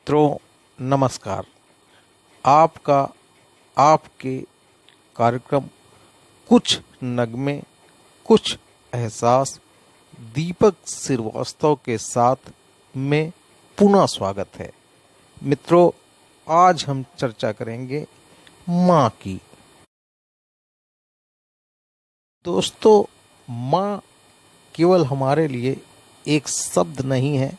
मित्रों नमस्कार। आपका आपके कार्यक्रम कुछ नगमे कुछ एहसास दीपक श्रीवास्तव के साथ में पुनः स्वागत है। मित्रों, आज हम चर्चा करेंगे माँ की। दोस्तों, माँ केवल हमारे लिए एक शब्द नहीं है,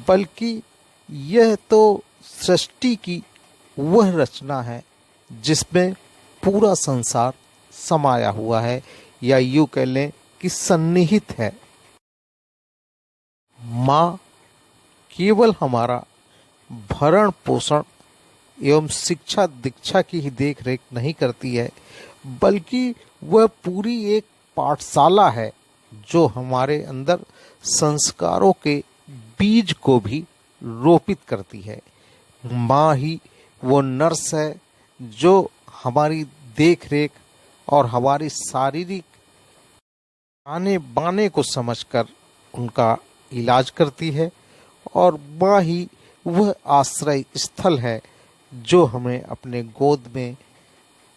बल्कि यह तो सृष्टि की वह रचना है जिसमें पूरा संसार समाया हुआ है, या यूं कह लें कि सन्निहित है। माँ केवल हमारा भरण पोषण एवं शिक्षा दीक्षा की ही देख रेख नहीं करती है, बल्कि वह पूरी एक पाठशाला है जो हमारे अंदर संस्कारों के बीज को भी रोपित करती है। माँ ही वो नर्स है जो हमारी देख रेख और हमारी शारीरिक आने बाने को समझकर उनका इलाज करती है, और माँ ही वह आश्रय स्थल है जो हमें अपने गोद में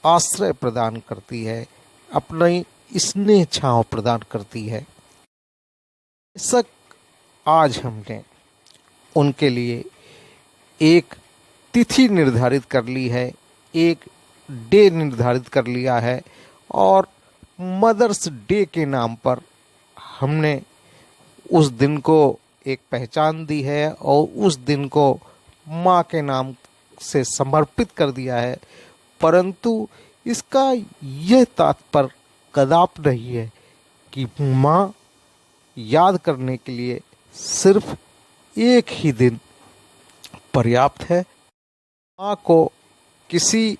आश्रय प्रदान करती है, अपनी स्नेह छांव प्रदान करती है। बेशक आज हमने उनके लिए एक तिथि निर्धारित कर ली है, एक डे निर्धारित कर लिया है, और मदर्स डे के नाम पर हमने उस दिन को एक पहचान दी है और उस दिन को माँ के नाम से समर्पित कर दिया है। परंतु इसका यह तात्पर्य कदाप नहीं है कि माँ याद करने के लिए सिर्फ एक ही दिन पर्याप्त है। माँ को किसी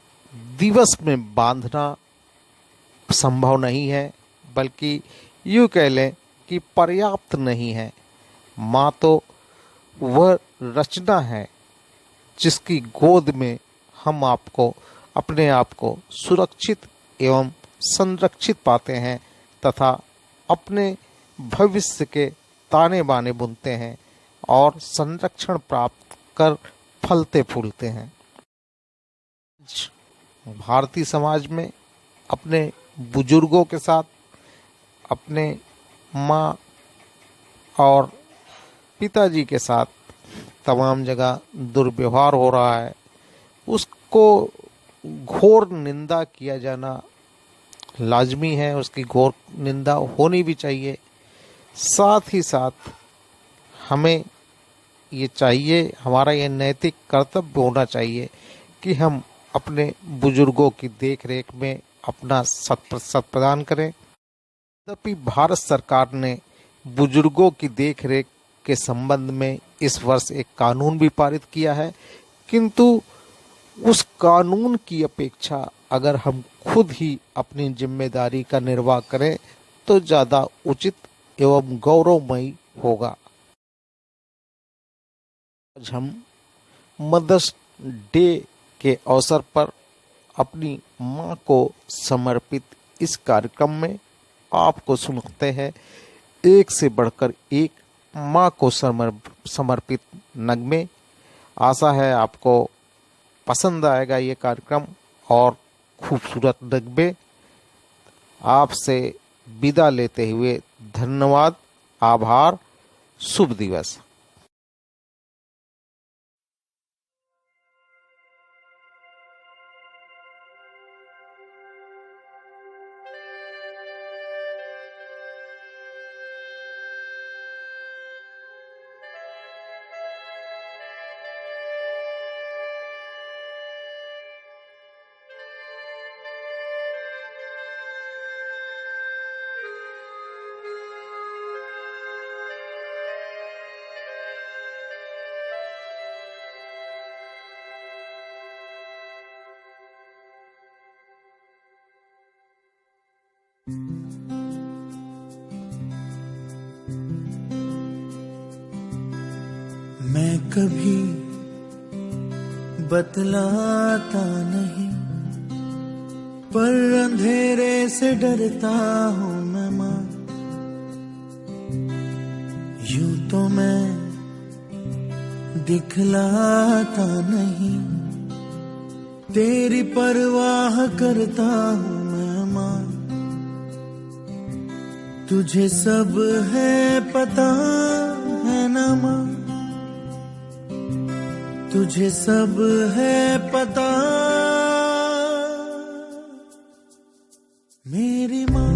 दिवस में बांधना संभव नहीं है, बल्कि यूँ कह लें कि पर्याप्त नहीं है। माँ तो वह रचना है जिसकी गोद में हम आपको अपने आप को सुरक्षित एवं संरक्षित पाते हैं तथा अपने भविष्य के ताने बाने बुनते हैं और संरक्षण प्राप्त कर फलते फूलते हैं। भारतीय समाज में अपने बुजुर्गों के साथ अपने माँ और पिताजी के साथ तमाम जगह दुर्व्यवहार हो रहा है। उसको घोर निंदा किया जाना लाजमी है, उसकी घोर निंदा होनी भी चाहिए। साथ ही साथ हमें ये चाहिए, हमारा ये नैतिक कर्तव्य होना चाहिए कि हम अपने बुजुर्गों की देख रेख में अपना 100% प्रदान करें। तभी भारत सरकार ने बुजुर्गों की देख रेख के संबंध में इस वर्ष एक कानून भी पारित किया है, किंतु उस कानून की अपेक्षा अगर हम खुद ही अपनी जिम्मेदारी का निर्वाह करें तो ज़्यादा उचित एवं गौरवमयी होगा। आज हम मदर्स डे के अवसर पर अपनी माँ को समर्पित इस कार्यक्रम में आपको सुनाते हैं एक से बढ़कर एक माँ को समर्पित नगमे। आशा है आपको पसंद आएगा ये कार्यक्रम और खूबसूरत नगमे। आपसे विदा लेते हुए धन्यवाद, आभार, शुभ दिवस। मैं कभी बतलाता नहीं, पर अंधेरे से डरता हूँ मैं माँ। यूं तो मैं दिखलाता नहीं, तेरी परवाह करता हूँ मैं माँ। तुझे सब है पता है ना माँ, तुझे सब है पता मेरी माँ।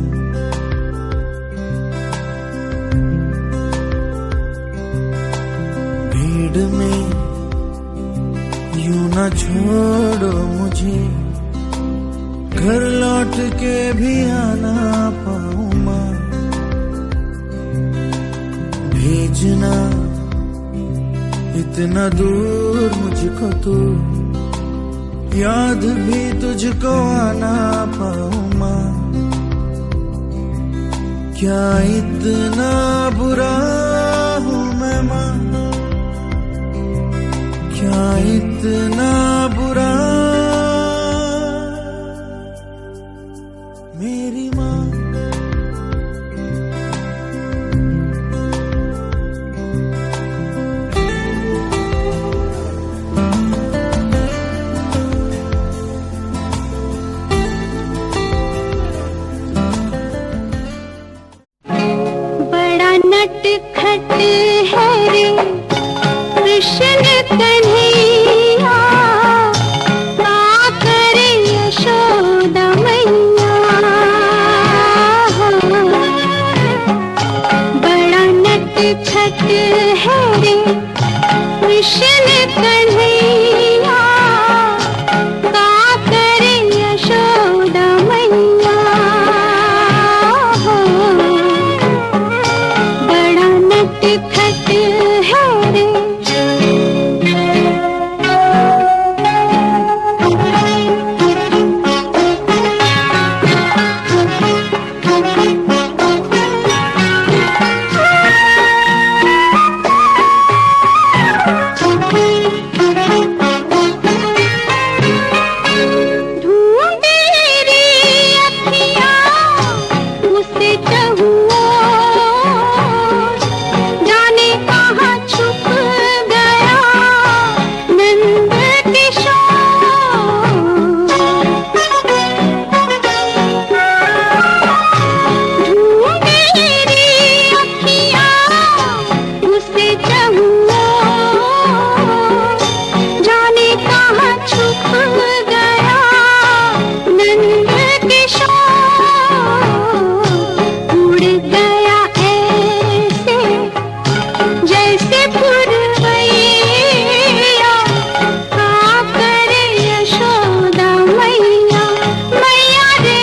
भीड़ में यूं न छोड़ो मुझे, घर लौट के भी आना पाऊं माँ। भेजना इतना दूर मुझको तो, याद भी तुझको आना पाऊं माँ। क्या इतना बुरा हूँ मैं माँ, क्या इतना बुरा मेरी माँ। बड़ा नटखट है रे कृष्ण कन्हैया, का करे यशोदा मैया। बड़ा नटखट है रे कृष्ण कन्हैया, का करे यशोदा मैया। बड़ा नटखट है रे। ढूंढे रे अखियाँ उसे चहुओ, जाने कहाँ छुप गया नंद किशोर। ढूंढे रे अखियाँ उसे चहुओ, जाने कहाँ छुप गया नंद किशोर। उड़ गया ऐसे जैसे पुरवैया, का करे यशोदा मैया। मैया रे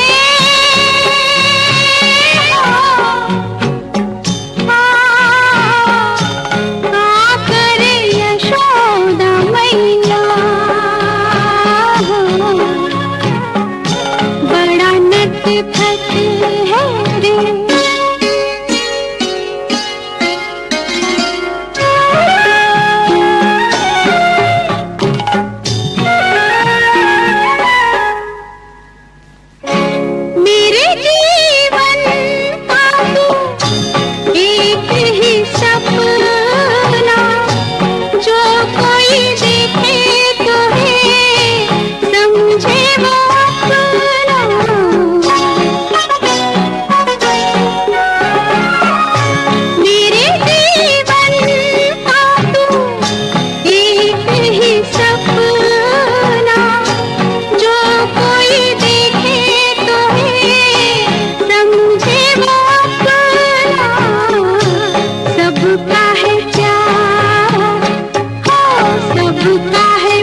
का करे यशोदा मैया। बड़ा नटखट है रे। मेरे जीवन का तू एक ही सपना, जो कोई देखे तो है समझे वो अपना। मेरे जीवन का तू एक ही सपना, जो कोई देखे तो है समझे वो अपना। सबका है प्यार, हो सबका है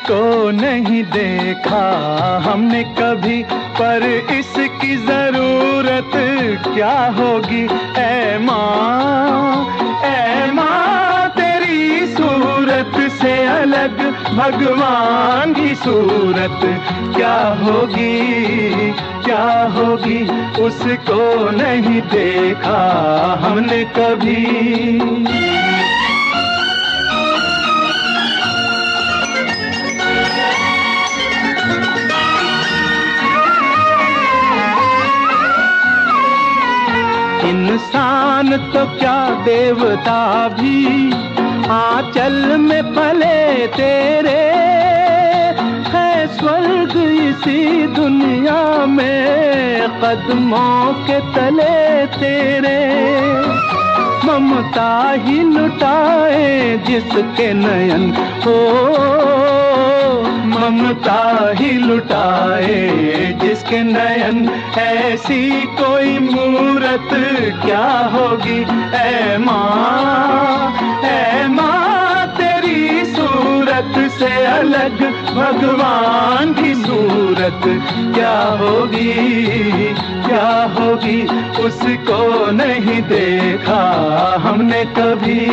इसको नहीं देखा हमने कभी, पर इसकी जरूरत क्या होगी। ऐ माँ तेरी सूरत से अलग भगवान की सूरत क्या होगी, क्या होगी। उसको नहीं देखा हमने कभी। इंसान तो क्या देवता भी आंचल में पले तेरे, है स्वर्ग इसी दुनिया में कदमों के तले तेरे। ममता ही लुटाए जिसके नयन हो, ममता ही लुटाए जिसके नयन, ऐसी कोई मूरत क्या होगी। ऐ माँ तेरी सूरत से अलग भगवान की सूरत क्या होगी, क्या होगी। उसको नहीं देखा हमने कभी।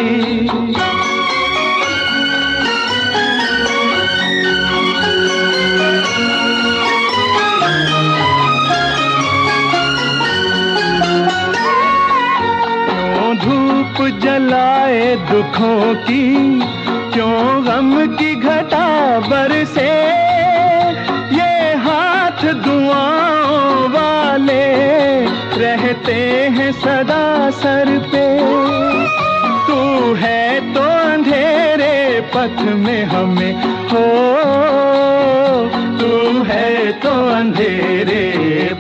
धूप जलाए दुखों की, क्यों गम की घटा बरसे। ये हाथ दुआओं वाले रहते हैं सदा सर पे। तू है तो अंधेरे पथ में हमें हो, तू है तो अंधेरे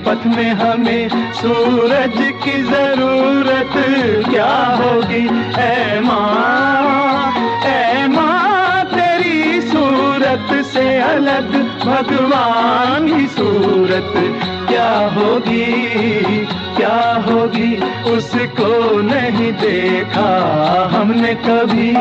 पथ में हमें सूरज की जरूरत क्या होगी। ऐ माँ तेरी सूरत से अलग भगवान की सूरत क्या होगी, क्या होगी। उसको नहीं देखा हमने कभी।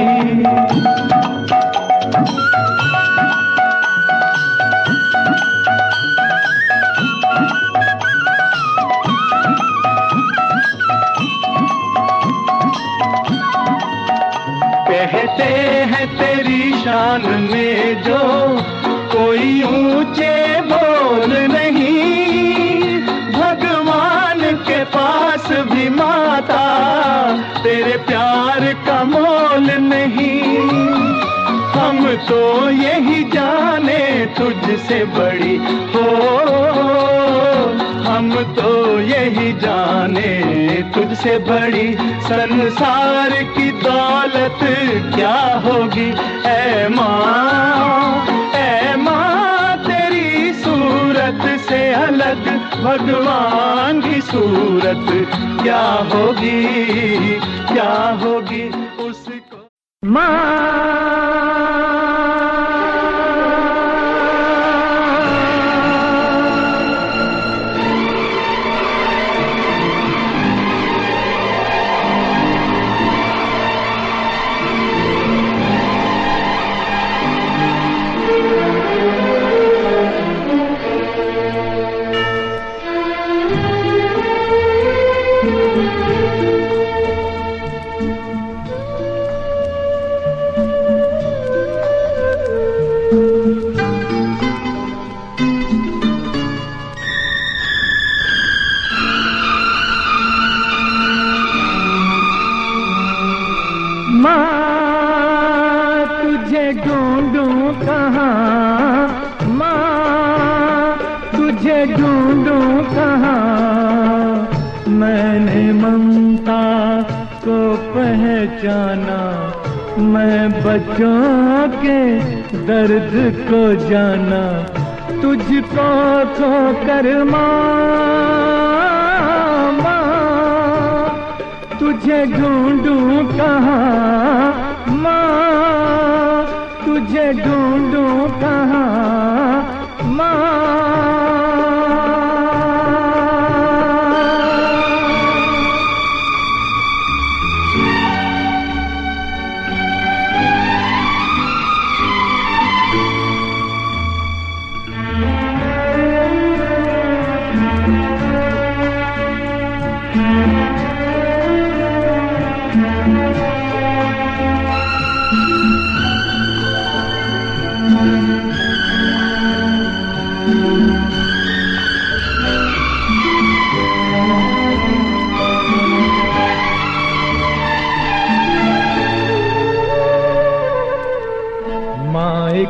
कहते हैं तेरी शान में जो कोई ऊंचे बोल नहीं, भगवान के पास भी माता तेरे प्यार का मोल नहीं। हम तो यही जाने तुझसे बड़ी हो, हम तो यही जाने तुझसे बड़ी। संसार की दौलत क्या होगी। ऐ माँ तेरी सूरत से अलग भगवान की सूरत क्या होगी, क्या होगी। उसको तुझे ढूंढूं कहाँ, माँ तुझे ढूंढूं कहाँ। मैंने ममता को पहचाना, मैं बच्चों के दर्द को जाना। तुझको खोकर तुझे ढूंढूं कहाँ, माँ तुझे ढूंढूं कहाँ, माँ।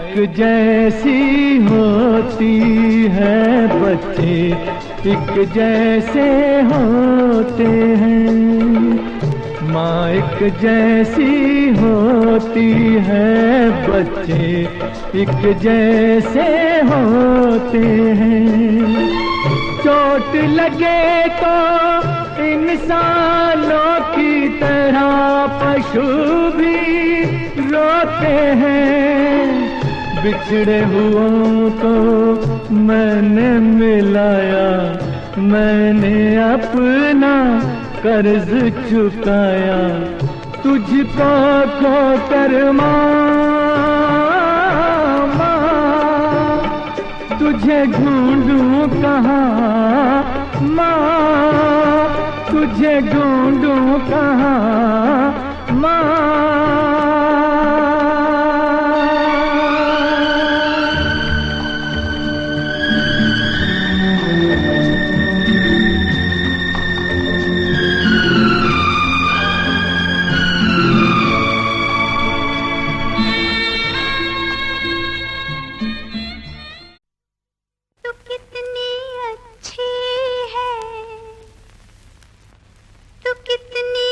एक जैसी होती है, बच्चे एक जैसे होते हैं। माँ एक जैसी होती है, बच्चे एक जैसे होते हैं। चोट लगे तो इंसानों की तरह पशु भी रोते हैं। बिछड़े हुओं को मैंने मिलाया, मैंने अपना कर्ज चुकाया। तुझको खोकर माँ, तुझे ढूंढूं कहाँ माँ, तुझे ढूंढूं कहाँ माँ। तू कितनी अच्छी है, तू कितनी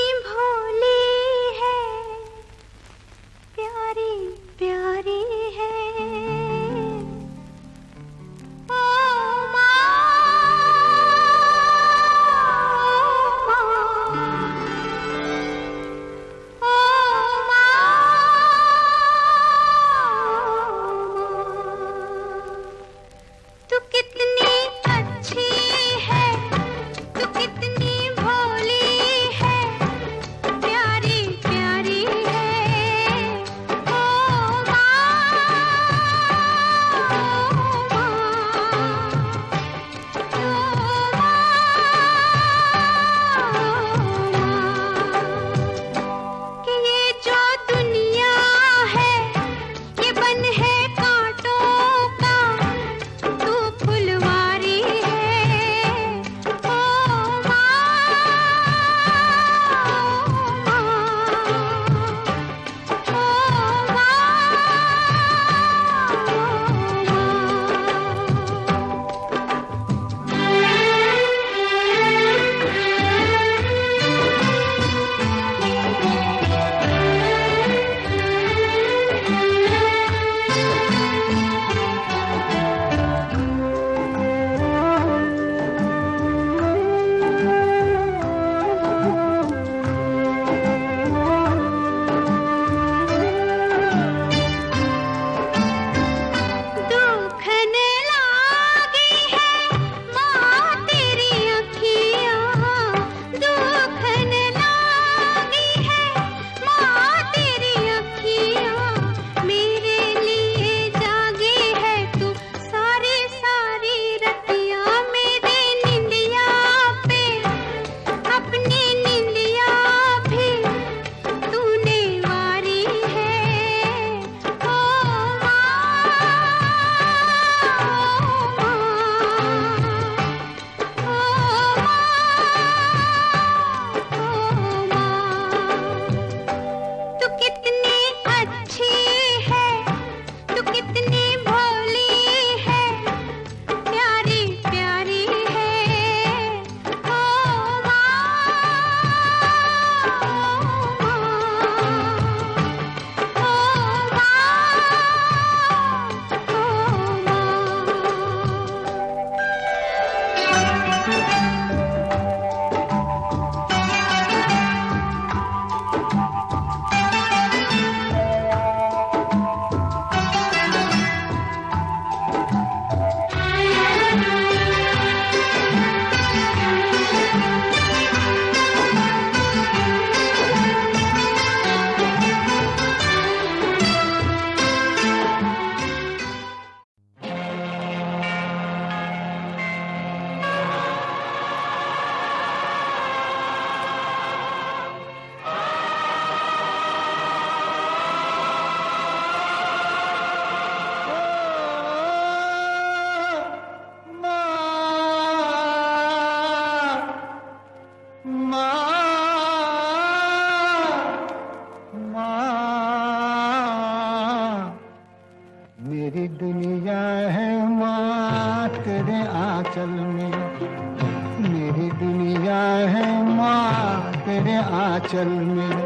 आंचल में,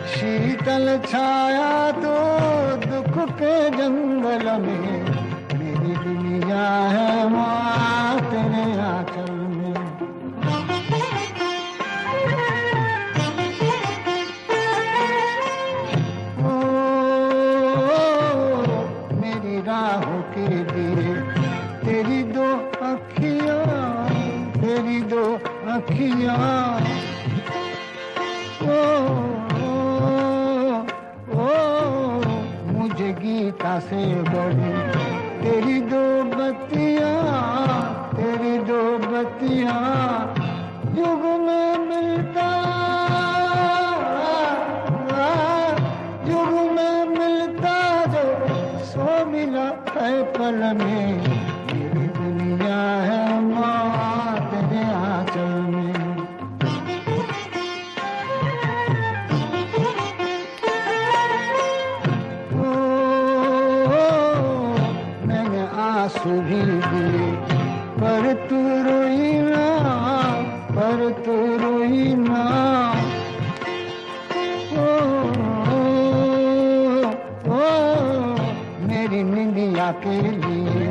शीतल छाया तो दुख के जंगल में, मेरी दुनिया है माँ तेरे आंचल में। ओ मेरी राहों के दिए तेरी दो अखियाँ, तेरी दो अखियाँ। मुझे गीता से बड़ी तेरी दो बत्तियाँ, तेरी दो बत्तियाँ। युग में मिलता, युग में मिलता जो सो मिला है पल में, मेरी दुनिया है माँ तेरे आंचल में। आंसू भी दिए पर तू रोई ना, पर तू रोई ना। मेरी निंदिया के लिए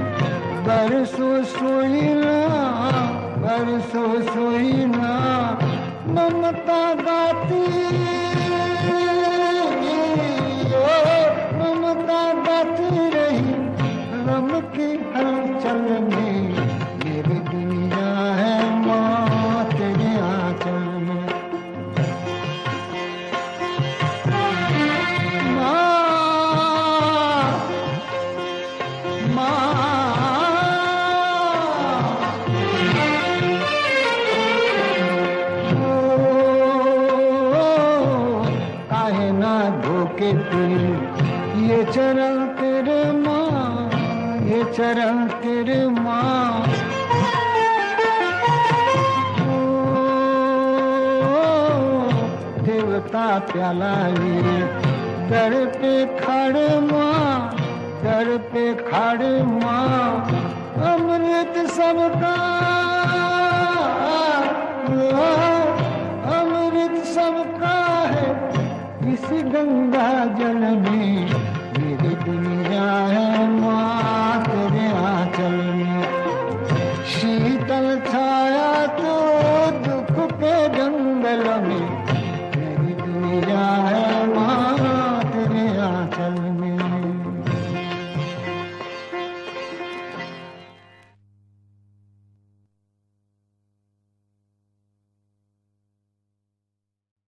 बरसों सोई ना, बरसों सोई ना। ममता गाती, ममता गाती रही गम की हलचल में, मेरी दुनिया है माँ तेरे आंचल में। माँ, माँ, काहे ना धोके तुम ये चरण तेरे माँ, ये चरण तेरे माँ। देवता प्याला लिए दर पे खड़े माँ, दर पे खड़े माँ। अमृत सबका, अमृत सबका है इस गंगा जल में, मेरी दुनिया है माँ तेरे आंचल